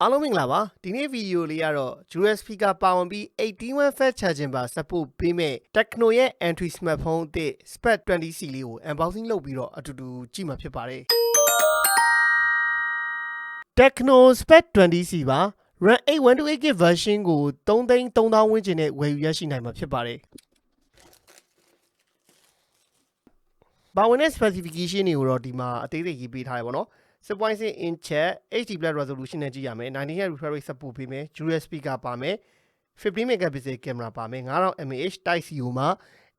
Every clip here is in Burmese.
အားလုံးမင်္ဂလာပါဒီနေ့ဗီဒီယိုလေးကတော့ USB ကပါဝင်ပြီး81 fast charging ပါ support ပေးမဲ့ Tecno ရဲ့ entry smartphone အသစ် Spec 20C လေးကို unboxing လုပ်ပြီးတော့အတူတူကြည့်မှာဖြစ်ပါတယ် Tecno Spec 20C ပါ RAM 8128GB version ကို3,300,000 ဝန်းကျင်နဲ့ဝယ်ယူရရှိနိုင်မှာဖြစ်ပါတယ်ပါဝင်တဲ့ specification တွေကိုတော့ဒီမှာအသေးစိတ်ရေးပေးထားတယ်ပေါ့နော် 6.6 inch HD plus resolution နဲ့ကြည့်ရမယ် 90Hz refresh rate support ပေးမယ် USB ကပါမယ် 15 megapixel camera ပါမယ် 5000 mAh Type C ကိုမှ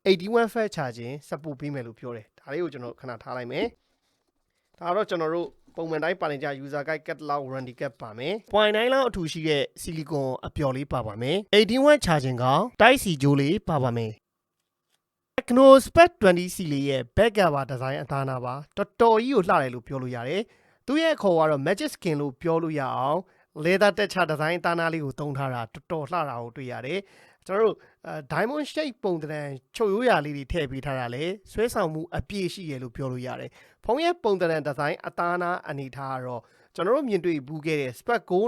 81 fast charging support ပေးမယ်လို့ပြောတယ်ဒါလေးကိုကျွန်တော်ခဏထားလိုက်မယ်ဒါတော့ကျွန်တော်တို့ပုံမှန်တိုင်းပါနေကြ user guide catalog warranty cap ပါမယ် 0.9 လောက်အထူရှိတဲ့ silicone အပျော်လေးပါပါမယ်81 charging က Type C ကြိုးလေးပါပါမယ် Tecno Spec 20C လေးရဲ့ back cover design အသားနာပါတော်တော်ကြီးကိုလှတယ်လို့ပြောလို့ရတယ်သူရဲ့ခေါ်ကတော့ magic skin လို့ပြောလို့ရအောင် leather texture design အသားနာလေးကိုသုံးထားတာတော်တော်လှတာကိုတွေ့ရတယ်ကျွန်တော်တို့ diamond shape ပုံသဏ္ဍာန်ချုပ်ရိုးရာလေးတွေထည့်ပေးထားတာလေဆွဲဆောင်မှုအပြည့်ရှိရလို့ပြောလို့ရတယ်ဖုန်းရဲ့ပုံသဏ္ဍာန် design အသားနာအနေထားကတော့ကျွန်တော်တို့မြင်တွေ့ဘူးခဲ့တဲ့ Spec Go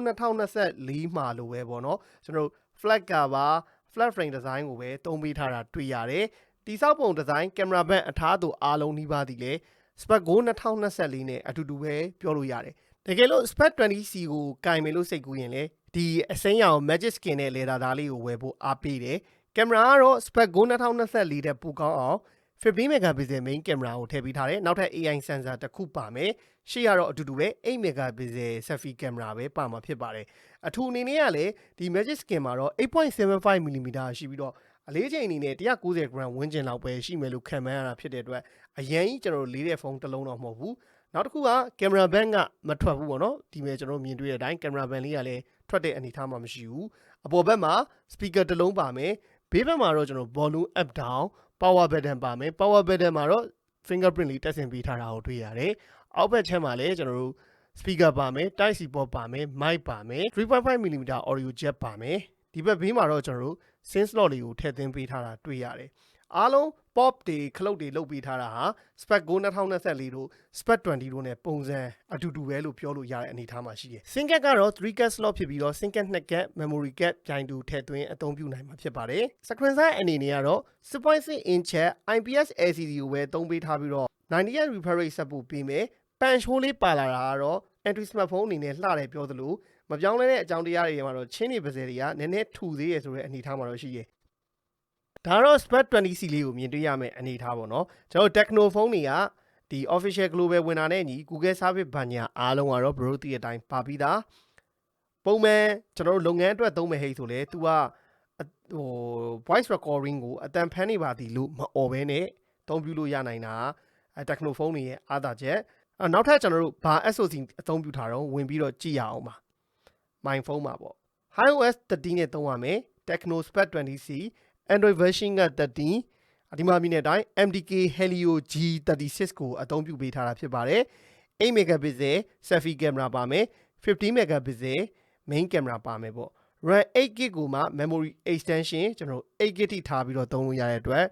2024မှာလိုပဲပေါ့နော်ကျွန်တော်တို့ flat cover flat frame design ကိုပဲသုံးပေးထားတာတွေ့ရတယ်တိဆောက်ပုံဒီဇိုင်းကင်မရာဘက်အထားသူအားလုံးနှီးပါးသည်လေ Spec Go 2024နဲ့အတူတူပဲပြောလို့ရတယ်တကယ်လို့ Spec 20C ကိုကင်မယ်လို့စိတ်ကူးရင်လေဒီအစိမ်းရောင် magic skin နဲ့လေဒါသားလေးကိုဝယ်ဖို့အားပေးတယ်ကင်မရာကတော့ Spec Go 2024တဲ့ပိုကောင်းအောင်15 megapixel main camera ကိုထည့်ပေးထားတယ်နောက်ထပ် AI sensor တစ်ခုပါမယ်ရှေ့ကတော့အတူတူပဲ8 megapixel selfie camera ပဲပါမှာဖြစ်ပါတယ်အထူအနေနဲ့ကလည်းဒီ magic skin မှာတော့ 8.75mm ရှိပြီးတော့အလေးချိန်အနေနဲ့ 190g ဝန်းကျင်လောက်ပဲရှိမယ်လို့ခံမှန်းရတာဖြစ်တဲ့အတွက်အရင်ကြီးကျွန်တော်လေးတဲ့ဖုန်းတစ်လုံးတော့မဟုတ်ဘူးနောက်တစ်ခုကကင်မရာဘက်ကမထွက်ဘူးပေါ့နော်ဒီမဲ့ကျွန်တော်မြင်တွေ့တဲ့အတိုင်းကင်မရာဘန်လေးကလည်းထွက်တဲ့အနေအထားမှမရှိဘူးအပေါ်ဘက်မှာ speaker တစ်လုံးပါမယ်ဘေးဘက်မှာတော့ကျွန်တော် volume up down power button ပါမယ် power button မှာတော့ fingerprint လေးတက်ဆင်ပေးထားတာကိုတွေ့ရတယ်အောက်ဘက်ချမ်းမှာလည်းကျွန်တော်တို့ speaker ပါမယ် Type C port ပါမယ် mic ပါမယ် 3.5mm audio jack ပါမယ်ဒီဘက်ဘေးမှာတော့ကျွန်တော်တို့ SIM slot လေးကိုထည့်သွင်းပေးထားတာတွေ့ရတယ်အားလုံး pop တွေခလုတ်တွေလုပ်ပေးထားတာဟာ Spec Go 2024တို့ Spec 20တို့နဲ့ပုံစံအတူတူပဲလို့ပြောလို့ရတဲ့အနေအထားမှာရှိတယ် SIM card ကတော့ 3 card slot ဖြစ်ပြီးတော့ SIM card 2 card memory card ပြိုင်တူထည့်သွင်းအသုံးပြုနိုင်မှာဖြစ်ပါတယ် screen size အနေနဲ့ကတော့ 6.6 inch IPS LCD ကိုပဲသုံးပေးထားပြီးတော့ 90Hz refresh rate support ပေးမယ် punch hole လေးပါလာတာကတော့ entry smartphone အနေနဲ့လှတယ်ပြောသလိုမပြောင်းလဲတဲ့အကြောင်းတရားတွေမှာတော့ချင်းနေပါစေတွေကနည်းနည်းထူသေးရဆိုတဲ့အနေအထားမှာတော့ရှိတယ်ဒါတော့ Spec 20C လေးကိုမြင်တွေ့ရမယ့်အနေအထားပေါ့နော်ကျွန်တော်တို့ Tecno ဖုန်းတွေကဒီ official global ဝင်တာနဲ့ညီ Google service ဘာညာအားလုံးကတော့ bro တည့်တဲ့အတိုင်းပါပြီးသားပုံမှန်ကျွန်တော်တို့လုပ်ငန်းအတွက်သုံးမယ်ဟိတ်ဆိုလဲ तू ကvoice recording ကိုအတန်ဖမ်းနေပါသည်လို့မអော်ဘဲနဲ့သုံးပြုလို့ရနိုင်တာTecno ဖုန်းတွေရဲ့အားသာချက်နောက်ထပ်ကျွန်တော်တို့ဘာ SoC အသုံးပြုထားတော့ဝင်ပြီးတော့ကြည့်ရအောင်ပါ my phone မှာပေါ့ iOS 13နဲ့သုံးရမယ် Tecno Spec 20C Android version က13ဒီမှာမြင်တဲ့အတိုင်း MDK Helio G36 ကိုအသုံးပြုပေးထားတာဖြစ်ပါတယ်8 megapixel selfie camera ပါမယ်15 megapixel main camera ပါမယ်ပေါ့ RAM 8GB ကိုမှ memory extension ကျွန်တော် 8GB ထိထားပြီးတော့သုံးလို့ရတဲ့အတွက်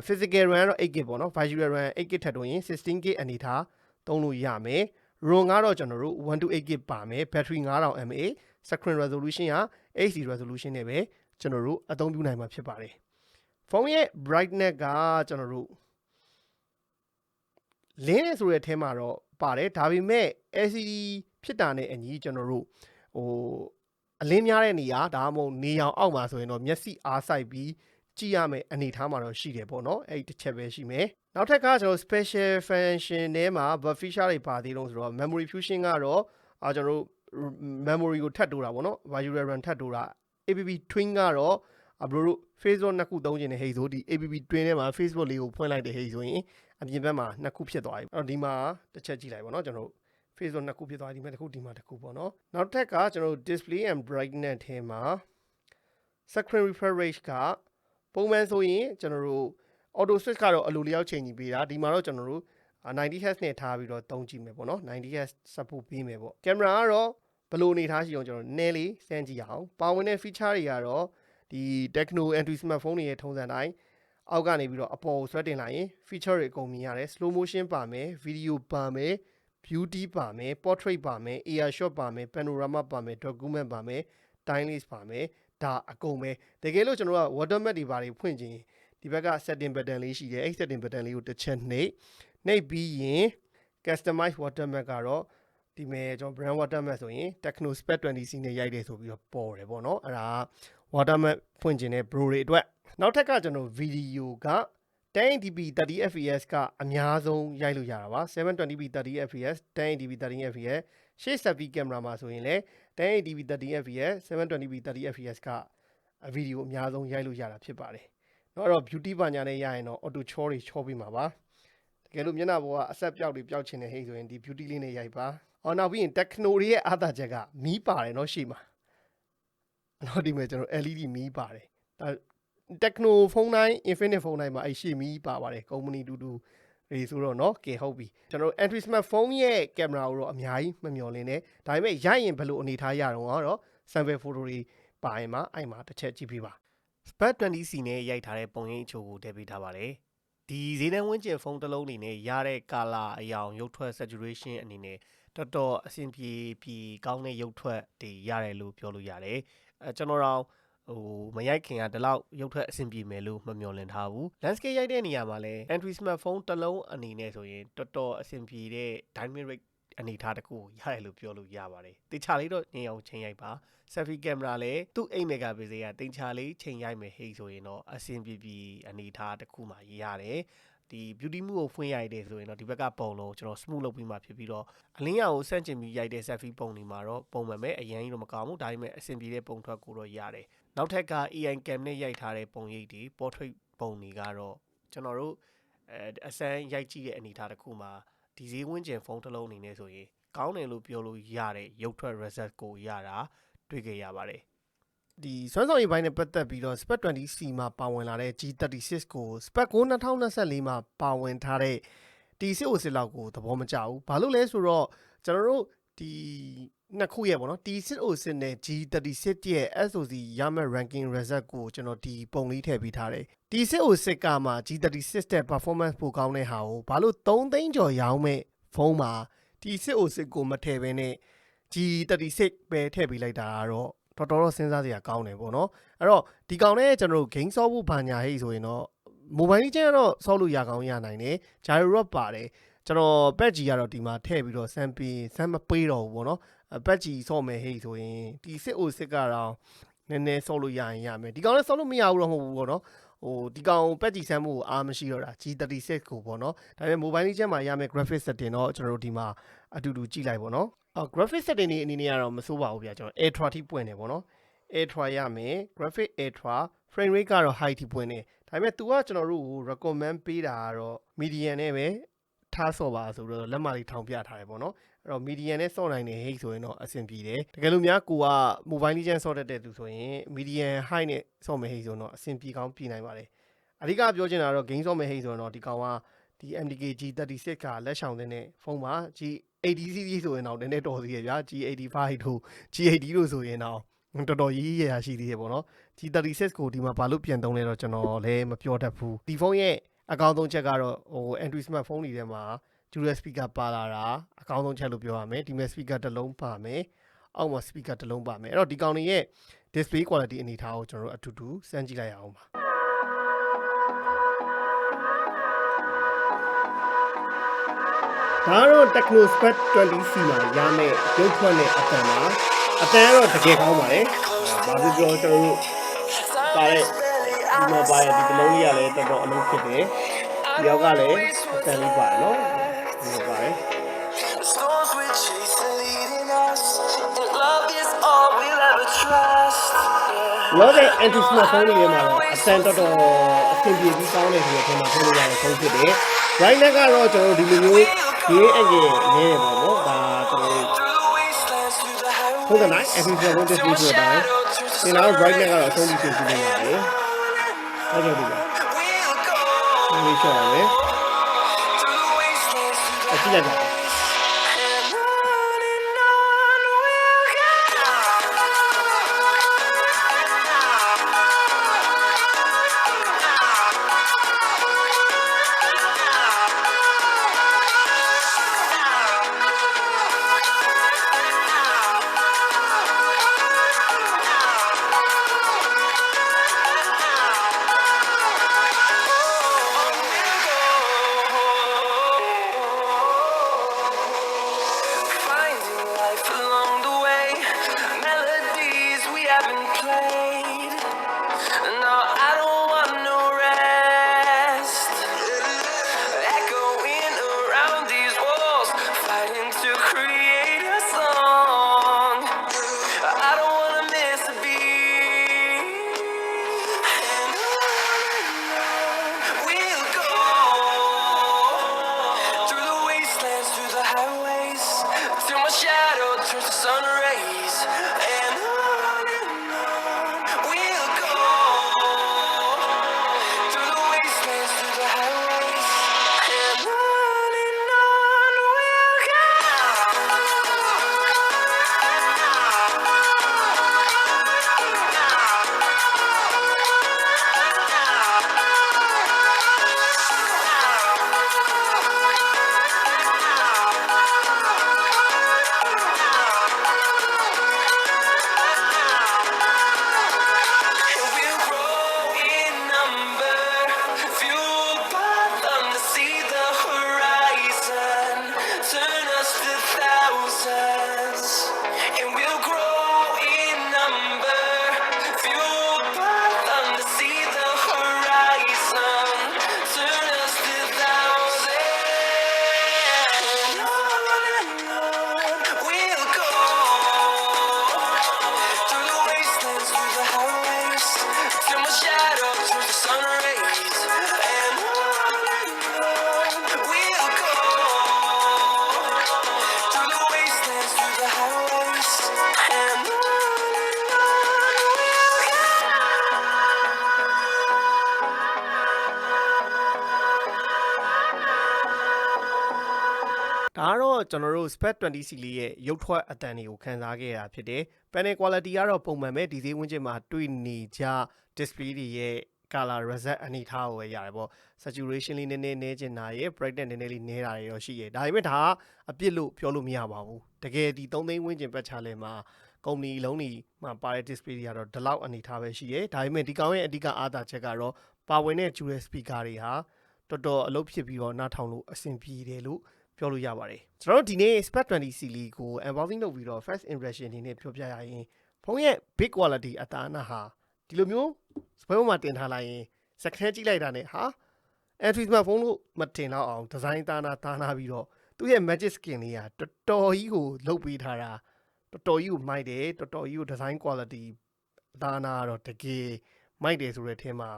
physical RAM တော့ 8GB ပေါ့နော် virtual RAM 8GB ထပ်တွင် 16GB အနေထားသုံးလို့ရမယ် ROM ကတော့ကျွန်တော်တို့ 128GB ပါမယ် battery 5000 mAh screen resolution က HD resolution နဲ့ပဲကျွန်တော်တို့အသုံးပြုနိုင်မှာဖြစ်ပါတယ်ဖုန်းရဲ့ brightness ကကျွန်တော်တို့လင်းနေဆိုတဲ့အထဲမှာတော့ပါတယ်ဒါပေမဲ့ LCD ဖြစ်တာနဲ့အညီကျွန်တော်တို့အလင်းများတဲ့နေရာဒါမှမဟုတ်နေရောင်အောက်မှာဆိုရင်တော့မျက်စိအားစိုက်ပြီးကြည့်ရမယ့်အနေအထားမှာတော့ရှိတယ်ပေါ့နော်အဲ့ဒီတစ်ချက်ပဲရှိမယ်နောက်ထပ်ကကျွန်တော် special function ထဲမှာ buff feature တွေပါသေးလို့ဆိုတော့ memory fusion ကတော့ကျွန်တော်တို့ memory ကိုထပ်တိုးတာပေါ့နော် virtual RAM ထပ်တိုးတာ APP twin ကတော့ဘရိုတို့ Facebook နှစ်ခုသုံးချင်တဲ့ဟိတ်ဆိုဒီ APP twin ထဲမှာ Facebook လေးကိုဖွင့်လိုက်တဲ့ဟိတ်ဆိုရင်အပြင်ဘက်မှာနှစ်ခုဖြစ်သွားပြီအဲ့တော့ဒီမှာတစ်ချက်ကြည့်လိုက်ပေါ့နော်ကျွန်တော်တို့ Facebook နှစ်ခုဖြစ်သွားဒီမှာတစ်ခုဒီမှာတစ်ခုပေါ့နော်နောက်ထပ်ကကျွန်တော်တို့ display and brightness ထဲမှာ screen refresh rate ကပုံမှန်ဆိုရင်ကျွန်တော်တို့ auto switch ကတော့အလိုလျောက်ချိန်ကြီးပေးတာဒီမှာတော့ကျွန်တော်တို့ 90Hz နဲ့ထားပြီးတော့သုံးကြည့်မယ်ပေါ့နော် 90Hz support ပေးမယ်ပေါ့ကင်မရာကတော့ဘယ်လိုအနေထားရှိအောင်ကျွန်တော်နည်းလေးစမ်းကြည့်အောင်ပါဝင်တဲ့ feature တွေကတော့ဒီ Tecno entry smartphone တွေရဲ့ထုံးစံတိုင်းအောက်ကနေပြီးတော့အပေါ်ကိုဆွဲတင်လိုက်ရင် feature တွေအကုန်မြင်ရတယ် slow motion ပါမယ် video ပါမယ် beauty ပါမယ် portrait ပါမယ် air shot ပါမယ် panorama ပါမယ် document ပါမယ် time lapse ပါမယ်ဒါအကုန်ပဲတကယ်လို့ကျွန်တော်က watermark တွေပါတွေဖွင့်ခြင်းဒီဘက်က setting button လေးရှိတယ်အဲ့ setting button လေးကိုတစ်ချက်နှိပ်ပြီးရင် customize watermark ကတော့ဒီမဲ့ကျွန်တော် brand watermark ဆိုရင် Tecno Spec 20C နဲ့ရိုက်တယ်ဆိုပြီးတော့ပေါ်တယ်ပေါ့နော်အဲ့ဒါ watermark ဖွင့်ခြင်းနဲ့ bro တွေအတွက်နောက်ထပ်ကကျွန်တော် video က 1080p 30fps ကအများဆုံးရိုက်လို့ရတာပါ 720p 30fps 1080p 30fps ရှေ့ selfie camera မှာဆိုရင်လည်း 1080p 30fps 720p 30fps ကဗီဒီယိုအများဆုံးရိုက်လို့ရတာဖြစ်ပါတယ်เนาะအဲ့တော့ beauty ပါညာနဲ့ရရင်တော့ auto ချောတွေချောပေးမှာပါတကယ်လို့မျက်နှာပေါ်ကအဆက်ပြောက်တွေပြောက်ချင်တဲ့ဟိဆိုရင်ဒီ beauty လေးနဲ့ရိုက်ပါအော်နောက်ပြီးရင် Tecno တွေရဲ့အားသာချက်ကမီးပါတယ်เนาะရှေ့မှာအဲ့တော့ဒီမှာကျွန်တော် LED မီးပါတယ်ဒါ Tecno ဖုန်းတိုင်း Infinite ဖုန်းတိုင်းမှာအဲ့ရှေ့မီးပါပါတယ်ကုမ္ပဏီတူတူတွေဆိုတော့เนาะကဲဟုတ်ပြီကျွန်တော် Android smartphone ရဲ့ကင်မရာကိုတော့အများကြီးမမျှော်လင့်နဲ့ဒါပေမဲ့ရရင်ဘယ်လိုအနေထားရတော့ကတော့ sample photo တွေပါရင်မှာအဲ့မှာတစ်ချက်ကြည့်ပေးပါ Spec 20C နဲ့ရိုက်ထားတဲ့ပုံရိပ်အချို့ကိုထည့်ပေးထားပါတယ်ဒီဈေးနှုန်းဝန်းကျင်ဖုန်းတစ်လုံးအနေနဲ့ရတဲ့ color အရောင်ရုပ်ထွက် saturation အနေနဲ့တော်တော်အဆင်ပြေပြီးကောင်းတဲ့ရုပ်ထွက်တွေရတယ်လို့ပြောလို့ရတယ်ကျွန်တော်တော့မရိုက်ခင်ကဒီလောက်ရုပ်ထွက်အဆင်ပြေမယ်လို့မမျှော်လင့်ထားဘူး landscape ရိုက်တဲ့နေရာမှာလည်း Android smartphone တစ်လုံးအနေနဲ့ဆိုရင်တော်တော်အဆင်ပြေတဲ့ dynamic အနေထားတစ်ခုရတယ်လို့ပြောလို့ရပါတယ်တေချာလေးတော့ညင်အောင်ချိန်ရိုက်ပါ selfie camera လည်းသူ့8 megapixel ကတင်ချာလေးချိန်ရိုက်မယ်ဟိဆိုရင်တော့အဆင်ပြေပြီးအနေထားတစ်ခုမှရတယ်ဒီ beauty mode ကိုဖွင့်ရိုက်တယ်ဆိုရင်တော့ဒီဘက်ကပုံလုံးကျွန်တော် smooth လုပ်ပြီးမှဖြစ်ပြီးတော့အလင်းရောင်ကိုဆန့်ကျင်ပြီးရိုက်တဲ့ selfie ပုံတွေမှာတော့ပုံမှန်ပဲအရင်ကြီးတော့မကောင်းဘူးဒါပေမဲ့အဆင်ပြေတဲ့ပုံထွက်ကိုတော့ရတယ်နောက်ထပ်က AI cam နဲ့ရိုက်ထားတဲ့ပုံရိပ်တွေ portrait ပုံတွေကတော့ကျွန်တော်တို့အစမ်းရိုက်ကြည့်တဲ့အနေထားတစ်ခုမှာဒီဈေးဝန်းကျင်ဖုန်းတစ်လုံးအနေနဲ့ဆိုရင်ကောင်းတယ်လို့ပြောလို့ရတဲ့ရုပ်ထွက် result ကိုရတာတွေ့ခဲ့ရပါတယ်ဒီစွမ်းဆောင်ရည်ပိုင်းနဲ့ပတ်သက်ပြီးတော့ Spec 20C မှာပါဝင်လာတဲ့ G36 ကို Spec 2024မှာပါဝင်ထားတဲ့ဒီစစ်အိုစစ်လောက်ကိုသဘောမကျဘူးဘာလို့လဲဆိုတော့ကျွန်တော်တို့ဒီနှစ်ခုရဲ့ပေါ့နော်ဒီစစ်အိုစစ်နဲ့ G36 ရဲ့ SoC ရမယ့် ranking result ကိုကျွန်တော်ဒီပုံလေးထည့်ပေးထားတယ်ဒီစစ်အိုစစ်ကမှ G36 တဲ့ performance ပိုကောင်းတဲ့ဟာကိုဘာလို့3သိန်းကျော်ရောင်းမဲ့ဖုန်းမှာဒီစစ်အိုစစ်ကိုမထည့်ဘဲနဲ့ G36 ပဲထည့်ပေးလိုက်တာကတော့တော်စဉ်းစားစရာကောင်းတယ်ပေါ့နော်အဲ့တော့ဒီကောင်နဲ့ကျွန်တော်တို့ game ဆော့ဖို့ဘာညာဟိဆိုရင်တော့ mobile ကြီးကတော့ဆော့လို့ရကောင်းရနိုင်တယ် gyro rock ပါတယ်ကျွန်တော် patch ကြီးကတော့ဒီမှာထည့်ပြီးတော့ sample မပေးတော့ဘူးပေါ့နော် patch ကြီးဆော့မယ်ဟိဆိုရင်ဒီစစ်အိုစစ်ကတော့နည်းနည်းဆော့လို့ရရင်ရမယ်ဒီကောင်လည်းဆော့လို့မရဘူးတော့မဟုတ်ဘူးပေါ့နော်ဒီကောင် patch ကြီးဆမ်းမှုကိုအားမရှိတော့တာ G36 ကိုပေါ့နော်ဒါပေမဲ့ mobile ကြီးမှာရမယ် graphic setting တော့ကျွန်တော်တို့ဒီမှာအတူတူကြည့်လိုက်ပေါ့နော်graphic setting တွေအနေနဲ့ကတော့မစိုးပါဘူးဗျာကျွန်တော် ultra ထိပွင့်တယ်ပေါ့နော် ultra ရမယ် graphic ultra frame rate ကတော့ high ထိပွင့်တယ်ဒါပေမဲ့ तू ကကျွန်တော်တို့ကို recommend ပေးတာကတော့ medium နဲ့ပဲထားဆော့ပါဆိုတော့လက်မလေးထောင်ပြထားတယ်ပေါ့နော်အဲ့တော့ medium နဲ့ဆော့နိုင်တယ်ဟိဆိုရင်တော့အဆင်ပြေတယ်တကယ်လို့များကိုက mobile legend ဆော့တတ်တဲ့သူဆိုရင် medium high နဲ့ဆော့မယ်ဟိဆိုတော့အဆင်ပြေကောင်းပြေနိုင်ပါတယ်အဓိကပြောချင်တာကတော့ game ဆော့မယ်ဟိဆိုတော့ဒီကောင်ကဒီ MDK G36 ကလက်ဆောင်တဲ့ဖုန်းမှာ G80 ဆိုရင်တော့နည်းနည်းတော်သေးရဲ့ဗျာ G85 တို့ G80 တို့ဆိုရင်တော့တော်တော်ရေးရရှိသေးရဲ့ပေါ့နော် G36 ကိုဒီမှာဘာလို့ပြန်သုံးလဲတော့ကျွန်တော်လည်းမပြောတတ်ဘူးဒီဖုန်းရဲ့အကောင်းဆုံးချက်ကတော့Android smartphone တွေထဲမှာ dual speaker ပါလာတာအကောင်းဆုံးချက်လို့ပြောရမယ်ဒီမဲ့ speaker တစ်လုံးပါမယ်အောက်မှာ speaker တစ်လုံးပါမယ်အဲ့တော့ဒီကောင်တွေရဲ့ display quality အနေထားကိုကျွန်တော်တို့အတူတူစမ်းကြည့်လိုက်အောင်ပါဒါတော့ Tecno Spec 20C မှာရမယ့်ရုပ်ထွက်နဲ့အတန်ပါအတန်ကတော့တကယ်ကောင်းပါတယ်ဘာလို့ပြောကျွန်တော်တို့ပါတဲ့ဒီမှာပါတဲ့ဒီလုံးကြီးကလည်းတော်တော်အလုပ်ဖြစ်တယ်ဒီရောက်ကလည်းအတန်လေးပါတယ်နော်ဒီလိုပါတယ်လောတဲ့ anti smartphone တွေမှာတော့အတန်တော်တော်အဆင်ပြေပြီးကောင်းတယ်ဆိုတော့ကျွန်တော်ပြောလို့ရတဲ့ဖုန်းဖြစ်တယ် right now ကတော့ကျွန်တော်ဒီလိုမျိုးဒီအငယ်နဲပေါ့နော်ဒါကျွန်တော်ဟုတ်ကဲ့နိုင် anti smartphone display ဆိုတာဒီနောက် right now ကတော့အဆုံးထိပြင်ပြနေပါတယ်ဟုတ်ကဲ့ဒီလိုရှော့ရမယ်အကြည့်လိုက်ပါ ကျွန်တော်တို့ Spec 20 series ရဲ့ရုပ်ထွက်အတန်တွေကိုခန်းစားခဲ့ရတာဖြစ်တယ် panel quality ကတော့ပုံမှန်ပဲဒီဈေးဝန်းကျင်မှာတွေ့နေကြ display တွေရဲ့ color reset အနေထားကိုပဲရတယ်ပေါ့ saturation လေးနည်းနည်းနည်းချင်တာရဲ့ brightness နည်းနည်းလေးနည်းတာတွေတော့ရှိရဲ့ဒါပေမဲ့ဒါအပြစ်လို့ပြောလို့မရပါဘူးတကယ်ဒီ3သိန်းဝန်းကျင်ပတ်ချလဲမှာကုမ္ပဏီလုံးတွေမှာပါတဲ့ display တွေကတော့ဒီလောက်အနေထားပဲရှိရဲ့ဒါပေမဲ့ဒီကောင်ရဲ့အဓိကအားသာချက်ကတော့ပါဝင်တဲ့ dual speaker တွေဟာတော်တော်အလုပ်ဖြစ်ပြီးတော့နားထောင်လို့အဆင်ပြေတယ်လို့ပြောလို့ရပါတယ်ကျွန်တော်တို့ဒီနေ့ Spec 20 series ကို unboxing လုပ်ပြီးတော့ first impression အနေနဲ့ပြောပြရရင်ဖုန်းရဲ့ big quality အသားအနဟာဒီလိုမျိုးစပွဲပေါ်မှာတင်ထားလိုက်ရင်စက်ခဲကြည့်လိုက်တာနဲ့ဟာ Android smartphone လို့မတင်တော့အောင်ဒီဇိုင်းသားနာပြီးတော့သူ့ရဲ့ magic skin လေးကတော်တော်ကြီးကိုလုပ်ပေးထားတာတော်တော်ကြီးကိုမိုက်တယ်တော်တော်ကြီးကို design quality အသားအနာကတော့တကယ်မိုက်တယ်ဆိုတဲ့အထက်မှာ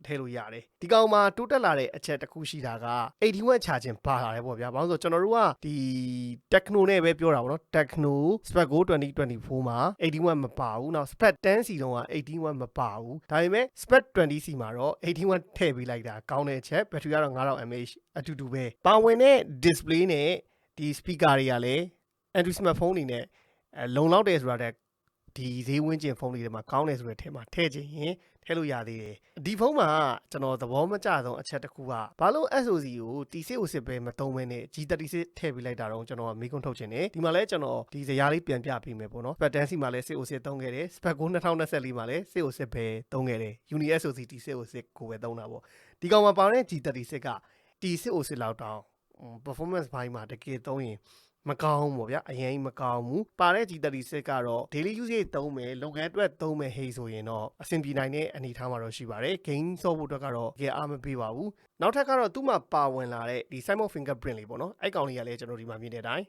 ထည့်လို့ရတယ်ဒီကောင်မှာတိုးတက်လာတဲ့အချက်တစ်ခုရှိတာက81 charging ပါလာတယ်ပေါ့ဗျာဘာလို့ဆိုကျွန်တော်တို့ကဒီ Tecno နဲ့ပဲပြောတာပေါ့နော် Tecno Spec 2024မှာ81မပါဘူးနောက် Spec 10 စီတုန်းက81မပါဘူးဒါပေမဲ့ Spec 20 စီမှာတော့81ထည့်ပေးလိုက်တာကောင်းတဲ့အချက် battery ကတော့ 9000 mAh အတူတူပဲပါဝင်တဲ့ display နဲ့ဒီ speaker တွေကလည်း Android smartphone တွေနဲ့လုံလောက်တယ်ဆိုတာတဲ့ဒီဈေးဝန်းကျင်ဖုန်းတွေထဲမှာကောင်းတယ်ဆိုတဲ့အထက်မှာထည့်ချင်ရင်ထည့်လို့ရသေးတယ်ဒီဖုန်းမှာကျွန်တော်သဘောမကျဆုံးအချက်တစ်ခုကဘာလို့ SoC ကို T6 ပဲမသုံးဘဲနဲ့ G36 ထည့်ပေးလိုက်တာတော့ကျွန်တော်ကမေးခွန်းထုတ်ချင်တယ်ဒီမှာလဲကျွန်တော်ဒီဇာတ်လေးပြန်ပြပေးမယ်ပေါ့နော် Spec 10 မှာလဲ 6 သုံးခဲ့တယ် Spec 2024မှာလဲ 6 ပဲသုံးခဲ့တယ် Uni SoC T6 ကိုပဲသုံးတာပေါ့ဒီကောင်မှာပါတဲ့ G36 က T6 လောက်တောင် performance ဘိုင်းမှာတကယ်သုံးရင်မကောင်းဘူးဗျာအရင်မကောင်းဘူးပါတဲ့ G36 ကတော့ daily usage သုံးမယ်လုပ်ငန်းအတွက်သုံးမယ်ဟေးဆိုရင်တော့အဆင်ပြေနိုင်တဲ့အနေအထားမှာတော့ရှိပါတယ် game ဆော့ဖို့အတွက်ကတော့ကြည့်အားမပေးပါဘူးနောက်ထပ်ကတော့သူ့မှာပါဝင်လာတဲ့ဒီ Simon fingerprint လေးပေါ့နော်အဲ့ကောင်လေးကလည်းကျွန်တော်ဒီမှာမြင်တဲ့အတိုင်း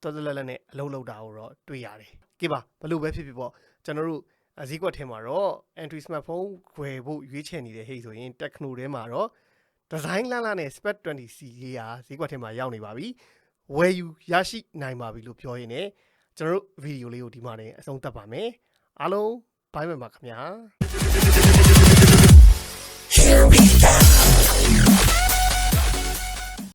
တော်တော်လက်နဲ့အလုံးလောက်တာကိုတော့တွေ့ရတယ်ကြည့်ပါဘလို့ပဲဖြစ်ဖြစ်ပေါ့ကျွန်တော်တို့ဈေးကွက်ထဲမှာတော့ Android smartphone ခွဲဖို့ရွေးချယ်နေတဲ့ဟေးဆိုရင် Tecno ထဲမှာတော့ design လှနဲ့ Spec 20 series ဟာဈေးကွက်ထဲမှာရောက်နေပါပြီဝယ်ယူရရှိနိုင်ပါပြီလို့ပြောရင်းနဲ့ကျွန်တော်တို့ဗီဒီယိုလေးကိုဒီမှာနေအဆုံးသတ်ပါမယ်အားလုံးဘိုင်းမယ်ပါခင်ဗျာ